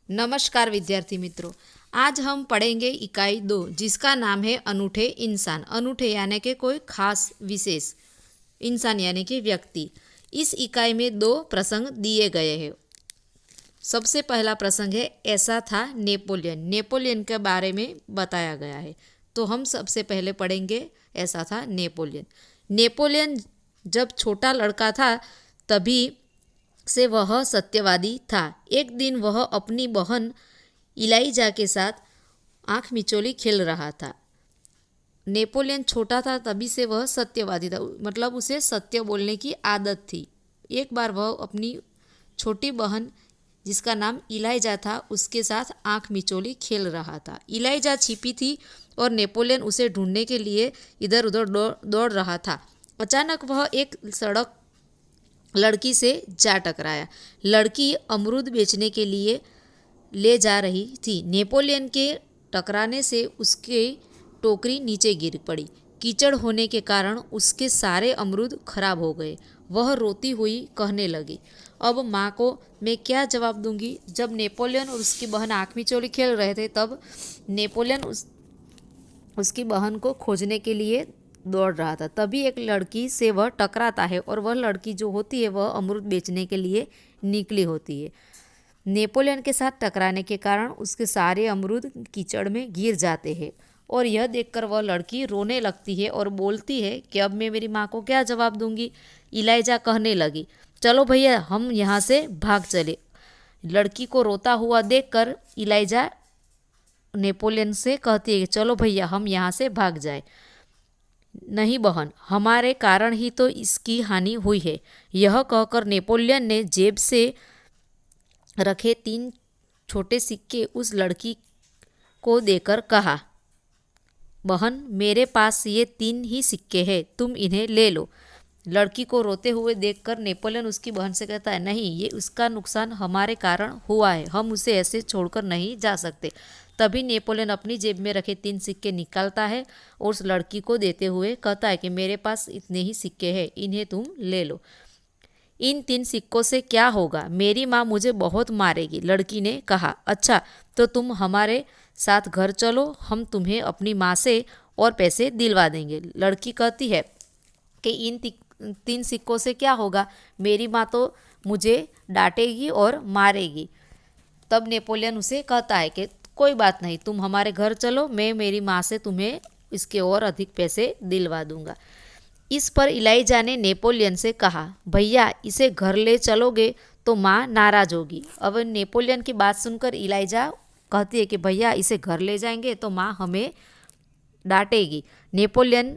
नमस्कार विद्यार्थी मित्रों, आज हम पढ़ेंगे इकाई 2 जिसका नाम है अनूठे इंसान। अनूठे यानी कि कोई खास विशेष, इंसान यानी कि व्यक्ति। इस इकाई में 2 प्रसंग दिए गए हैं। सबसे पहला प्रसंग है ऐसा था नेपोलियन। नेपोलियन के बारे में बताया गया है, तो हम सबसे पहले पढ़ेंगे ऐसा था नेपोलियन। नेपोलियन जब छोटा लड़का था तभी से वह सत्यवादी था। एक दिन वह अपनी बहन इलाइजा के साथ आँख मिचोली खेल रहा था। नेपोलियन छोटा था तभी से वह सत्यवादी था, मतलब उसे सत्य बोलने की आदत थी। एक बार वह अपनी छोटी बहन जिसका नाम इलाइजा था उसके साथ आँख मिचोली खेल रहा था। इलाइजा छिपी थी और नेपोलियन उसे ढूंढने के लिए इधर उधर दौड़ रहा था। अचानक वह एक सड़क लड़की से जा टकराया। लड़की अमरूद बेचने के लिए ले जा रही थी। नेपोलियन के टकराने से उसकी टोकरी नीचे गिर पड़ी। कीचड़ होने के कारण उसके सारे अमरूद खराब हो गए। वह रोती हुई कहने लगी, अब माँ को मैं क्या जवाब दूंगी। जब नेपोलियन और उसकी बहन आँख मिचोली खेल रहे थे तब नेपोलियन उसकी बहन को खोजने के लिए दौड़ रहा था। तभी एक लड़की से वह टकराता है और वह लड़की जो होती है वह अमरूद बेचने के लिए निकली होती है। नेपोलियन के साथ टकराने के कारण उसके सारे अमरूद कीचड़ में गिर जाते हैं और यह देखकर वह लड़की रोने लगती है और बोलती है कि अब मैं मेरी माँ को क्या जवाब दूंगी। इलाइजा कहने लगी, चलो भैया हम यहाँ से भाग चले। लड़की को रोता हुआ देखकर इलाइजा नेपोलियन से कहती है कि चलो भैया हम यहाँ से भाग जाए। नहीं बहन, हमारे कारण ही तो इसकी हानि हुई है। यह कहकर नेपोलियन ने जेब से रखे 3 छोटे सिक्के उस लड़की को देकर कहा, बहन मेरे पास ये 3 ही सिक्के हैं, तुम इन्हें ले लो। लड़की को रोते हुए देखकर नेपोलियन उसकी बहन से कहता है, नहीं, ये उसका नुकसान हमारे कारण हुआ है, हम उसे ऐसे छोड़कर नहीं जा सकते। तभी नेपोलियन अपनी जेब में रखे 3 सिक्के निकालता है और उस लड़की को देते हुए कहता है कि मेरे पास इतने ही सिक्के हैं, इन्हें तुम ले लो। इन 3 सिक्कों से क्या होगा, मेरी माँ मुझे बहुत मारेगी। लड़की ने कहा, अच्छा तो तुम हमारे साथ घर चलो, हम तुम्हें अपनी माँ से और पैसे दिलवा देंगे। लड़की कहती है कि इन 3 सिक्कों से क्या होगा, मेरी माँ तो मुझे डांटेगी और मारेगी। तब नेपोलियन उसे कहता है कि कोई बात नहीं, तुम हमारे घर चलो, मैं मेरी माँ से तुम्हें इसके और अधिक पैसे दिलवा दूंगा। इस पर इलाइजा ने नेपोलियन से कहा, भैया इसे घर ले चलोगे तो माँ नाराज होगी। अब नेपोलियन की बात सुनकर इलाइजा कहती है कि भैया इसे घर ले जाएंगे तो माँ हमें डांटेगी। नेपोलियन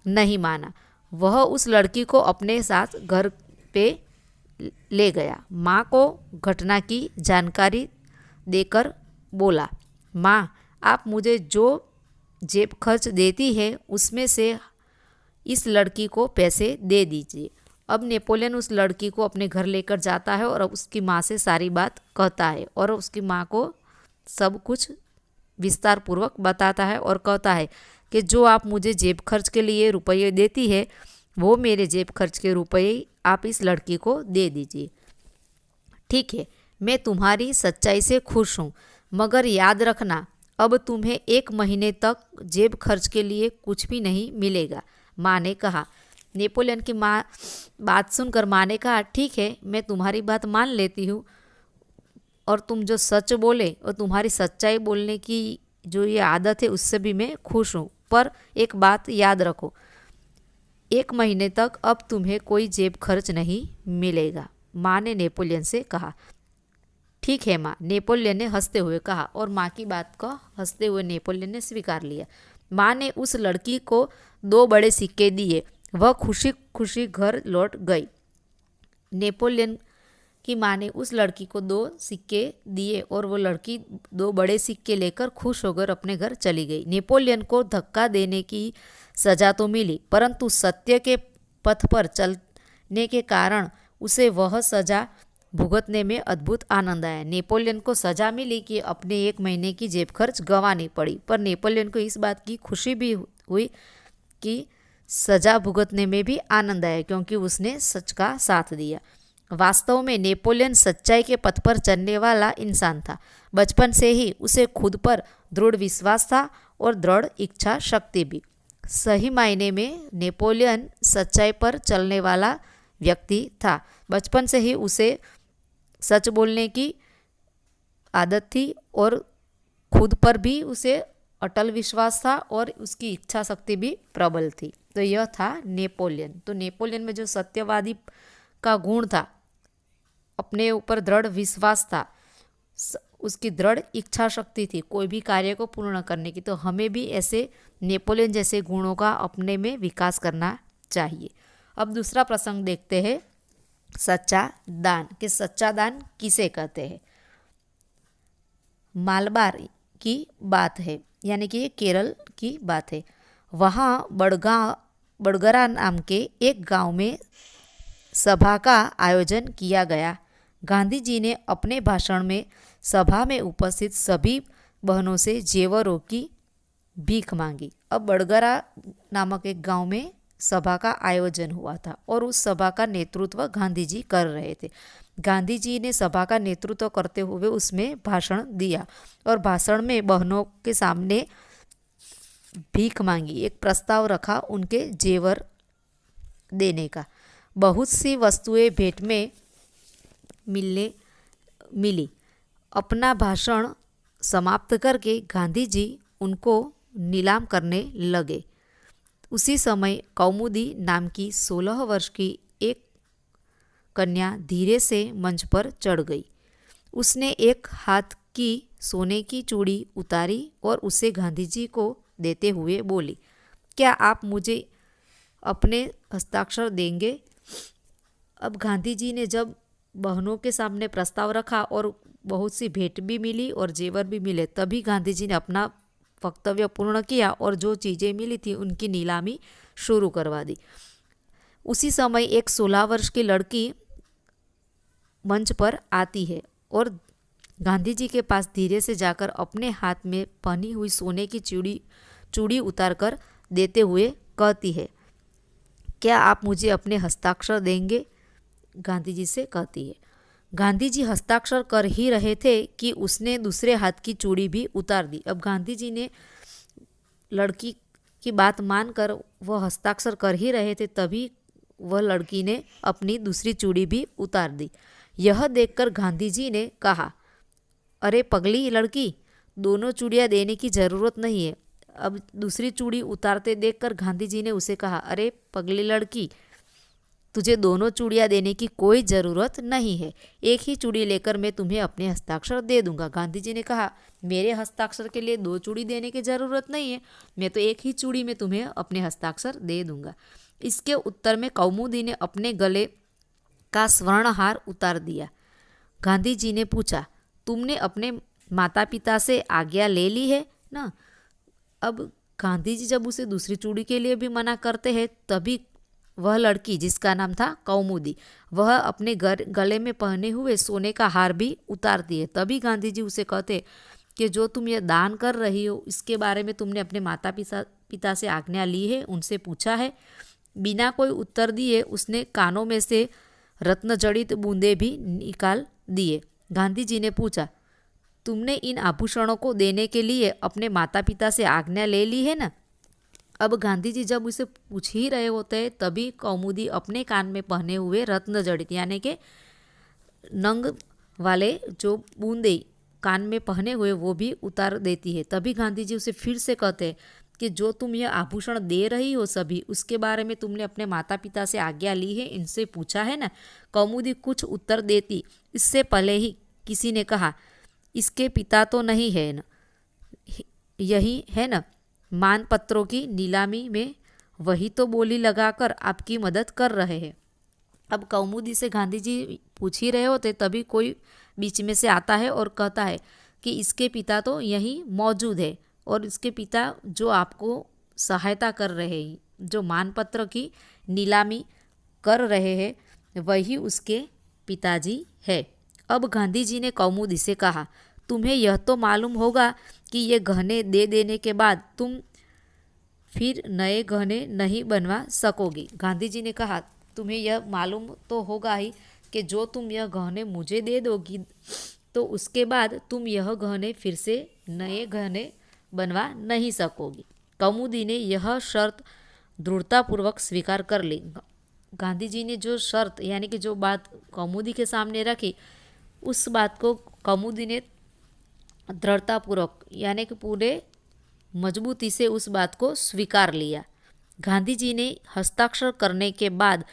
नहीं माना। वह उस लड़की को अपने साथ घर पे ले गया। माँ को घटना की जानकारी देकर बोला, माँ आप मुझे जो जेब खर्च देती है उसमें से इस लड़की को पैसे दे दीजिए। अब नेपोलियन उस लड़की को अपने घर लेकर जाता है और उसकी माँ से सारी बात कहता है और उसकी माँ को सब कुछ विस्तार पूर्वक बताता है और कहता है कि जो आप मुझे जेब खर्च के लिए रुपये देती है वो मेरे जेब खर्च के रुपये आप इस लड़की को दे दीजिए। ठीक है, मैं तुम्हारी सच्चाई से खुश हूँ, मगर याद रखना अब तुम्हें 1 महीने तक जेब खर्च के लिए कुछ भी नहीं मिलेगा, माँ ने कहा। नेपोलियन की माँ बात सुनकर माँ ने कहा, ठीक है मैं तुम्हारी बात मान लेती हूँ और तुम जो सच बोले और तुम्हारी सच्चाई बोलने की जो ये आदत है उससे भी मैं खुश हूँ, पर एक बात याद रखो, 1 महीने तक अब तुम्हें कोई जेब खर्च नहीं मिलेगा, माँ ने नेपोलियन से कहा। ठीक है माँ, नेपोलियन ने हंसते हुए कहा और माँ की बात को हंसते हुए नेपोलियन ने स्वीकार लिया। माँ ने उस लड़की को 2 बड़े सिक्के दिए। वह खुशी खुशी घर लौट गई। नेपोलियन की माँ ने उस लड़की को 2 सिक्के दिए और वो लड़की 2 बड़े सिक्के लेकर खुश होकर अपने घर चली गई। नेपोलियन को धक्का देने की सजा तो मिली, परंतु सत्य के पथ पर चलने के कारण उसे वह सजा भुगतने में अद्भुत आनंद आया। नेपोलियन को सजा मिली कि अपने 1 महीने की जेब खर्च गंवानी पड़ी, पर नेपोलियन को इस बात की खुशी भी हुई कि सजा भुगतने में भी आनंद आया क्योंकि उसने सच का साथ दिया। वास्तव में नेपोलियन सच्चाई के पथ पर चलने वाला इंसान था। बचपन से ही उसे खुद पर दृढ़ विश्वास था और दृढ़ इच्छा शक्ति भी। सही मायने में नेपोलियन सच्चाई पर चलने वाला व्यक्ति था। बचपन से ही उसे सच बोलने की आदत थी और खुद पर भी उसे अटल विश्वास था और उसकी इच्छा शक्ति भी प्रबल थी। तो यह था नेपोलियन। तो नेपोलियन में जो सत्यवादी का गुण था, अपने ऊपर दृढ़ विश्वास था, उसकी दृढ़ इच्छा शक्ति थी कोई भी कार्य को पूर्ण करने की। तो हमें भी ऐसे नेपोलियन जैसे गुणों का अपने में विकास करना चाहिए। अब दूसरा प्रसंग देखते हैं, सच्चा दान। कि सच्चा दान किसे कहते हैं। मालबार की बात है, यानी कि ये केरल की बात है। वहाँ बड़गरा नाम के एक गांव में सभा का आयोजन किया गया। गांधी जी ने अपने भाषण में सभा में उपस्थित सभी बहनों से जेवरों की भीख मांगी। अब बड़गरा नामक एक गांव में सभा का आयोजन हुआ था और उस सभा का नेतृत्व गांधी जी कर रहे थे। गांधी जी ने सभा का नेतृत्व करते हुए उसमें भाषण दिया और भाषण में बहनों के सामने भीख मांगी, एक प्रस्ताव रखा उनके जेवर देने का। बहुत सी वस्तुएं भेंट में मिली। अपना भाषण समाप्त करके गांधी जी उनको नीलाम करने लगे। उसी समय कौमुदी नाम की 16 वर्ष की एक कन्या धीरे से मंच पर चढ़ गई। उसने एक हाथ की सोने की चूड़ी उतारी और उसे गांधी जी को देते हुए बोली, क्या आप मुझे अपने हस्ताक्षर देंगे। अब गांधी जी ने जब बहनों के सामने प्रस्ताव रखा और बहुत सी भेंट भी मिली और जेवर भी मिले, तभी गांधी जी ने अपना वक्तव्य पूर्ण किया और जो चीज़ें मिली थी उनकी नीलामी शुरू करवा दी। उसी समय एक 16 वर्ष की लड़की मंच पर आती है और गांधी जी के पास धीरे से जाकर अपने हाथ में पहनी हुई सोने की चूड़ी उतार कर देते हुए कहती है, क्या आप मुझे अपने हस्ताक्षर देंगे। गांधी जी से कहती है। गांधी जी हस्ताक्षर कर ही रहे थे कि उसने दूसरे हाथ की चूड़ी भी उतार दी। अब गांधी जी ने लड़की की बात मानकर वह हस्ताक्षर कर ही रहे थे, तभी वह लड़की ने अपनी दूसरी चूड़ी भी उतार दी। यह देखकर गांधी जी ने कहा, अरे पगली लड़की, दोनों चूड़ियाँ देने की ज़रूरत नहीं है। अब दूसरी चूड़ी उतारते देखकर गांधी जी ने उसे कहा, अरे पगली लड़की, तुझे दोनों चूड़ियाँ देने की कोई ज़रूरत नहीं है, एक ही चूड़ी लेकर मैं तुम्हें अपने हस्ताक्षर दे दूंगा। गांधी जी ने कहा, मेरे हस्ताक्षर के लिए 2 चूड़ी देने की ज़रूरत नहीं है, मैं तो एक ही चूड़ी में तुम्हें अपने हस्ताक्षर दे दूंगा। इसके उत्तर में कौमुदी ने अपने गले का स्वर्णहार उतार दिया। गांधी जी ने पूछा, तुमने अपने माता पिता से आज्ञा ले ली है ना। अब गांधी जी जब उसे दूसरी चूड़ी के लिए भी मना करते हैं, तभी वह लड़की जिसका नाम था कौमुदी, वह अपने गले में पहने हुए सोने का हार भी उतारती है। तभी गांधी जी उसे कहते कि जो तुम ये दान कर रही हो, इसके बारे में तुमने अपने माता पिता से आज्ञा ली है, उनसे पूछा है। बिना कोई उत्तर दिए उसने कानों में से रत्न जड़ित बूंदे भी निकाल दिए। गांधी जी ने पूछा, तुमने इन आभूषणों को देने के लिए अपने माता पिता से आज्ञा ले ली है ना। अब गांधी जी जब उसे पूछ ही रहे होते हैं, तभी कौमुदी अपने कान में पहने हुए रत्न जड़ित यानी के नंग वाले जो बूंदे कान में पहने हुए वो भी उतार देती है। तभी गांधी जी उसे फिर से कहते हैं कि जो तुम यह आभूषण दे रही हो सभी, उसके बारे में तुमने अपने माता पिता से आज्ञा ली है, इनसे पूछा है ना। कौमुदी कुछ उत्तर देती इससे पहले ही किसी ने कहा, इसके पिता तो नहीं है न, यही है ना, मानपत्रों की नीलामी में वही तो बोली लगाकर आपकी मदद कर रहे हैं। अब कौमुदी से गांधी जी पूछ ही रहे होते, तभी कोई बीच में से आता है और कहता है कि इसके पिता तो यहीं मौजूद है और इसके पिता जो आपको सहायता कर रहे हैं, जो मानपत्र की नीलामी कर रहे हैं, वही उसके पिताजी है। अब गांधी जी ने कौमुदी से कहा, तुम्हें यह तो मालूम होगा कि ये गहने दे देने के बाद तुम फिर नए गहने नहीं बनवा सकोगी। गांधी जी ने कहा, तुम्हें यह मालूम तो होगा ही कि जो तुम यह गहने मुझे दे दोगी तो उसके बाद तुम यह गहने फिर से नए गहने बनवा नहीं सकोगी। कौमुदी ने यह शर्त दृढ़तापूर्वक स्वीकार कर ली। गांधी जी ने जो शर्त यानी कि जो बात कौमुदी के सामने रखी, उस बात को कौमुदी ने दृढ़तापूर्वक यानी कि पूरे मजबूती से उस बात को स्वीकार लिया। गांधी जी ने हस्ताक्षर करने के बाद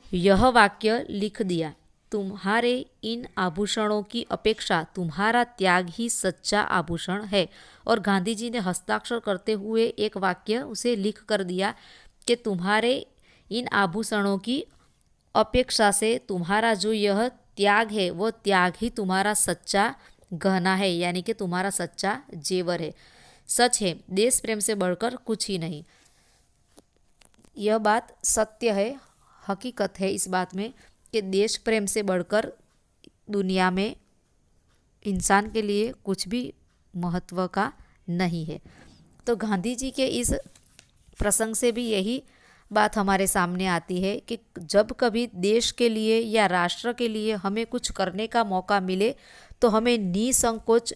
यह वाक्य लिख दिया, तुम्हारे इन आभूषणों की अपेक्षा तुम्हारा त्याग ही सच्चा आभूषण है। और गांधी जी ने हस्ताक्षर करते हुए एक वाक्य उसे लिख कर दिया कि तुम्हारे इन आभूषणों की अपेक्षा से तुम्हारा जो यह त्याग है वो त्याग ही तुम्हारा सच्चा गहना है, यानी कि तुम्हारा सच्चा जेवर है। सच है, देश प्रेम से बढ़कर कुछ ही नहीं। यह बात सत्य है, हकीकत है इस बात में कि देश प्रेम से बढ़कर दुनिया में इंसान के लिए कुछ भी महत्व का नहीं है। तो गांधी जी के इस प्रसंग से भी यही बात हमारे सामने आती है कि जब कभी देश के लिए या राष्ट्र के लिए हमें कुछ करने का मौका मिले तो हमें निसंकोच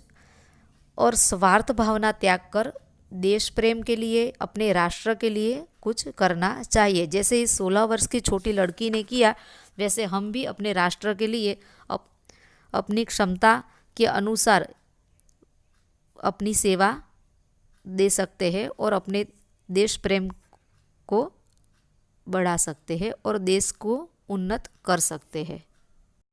और स्वार्थ भावना त्याग कर देश प्रेम के लिए, अपने राष्ट्र के लिए कुछ करना चाहिए। जैसे इस 16 वर्ष की छोटी लड़की ने किया, वैसे हम भी अपने राष्ट्र के लिए अपनी क्षमता के अनुसार अपनी सेवा दे सकते हैं और अपने देश प्रेम को बढ़ा सकते हैं और देश को उन्नत कर सकते हैं।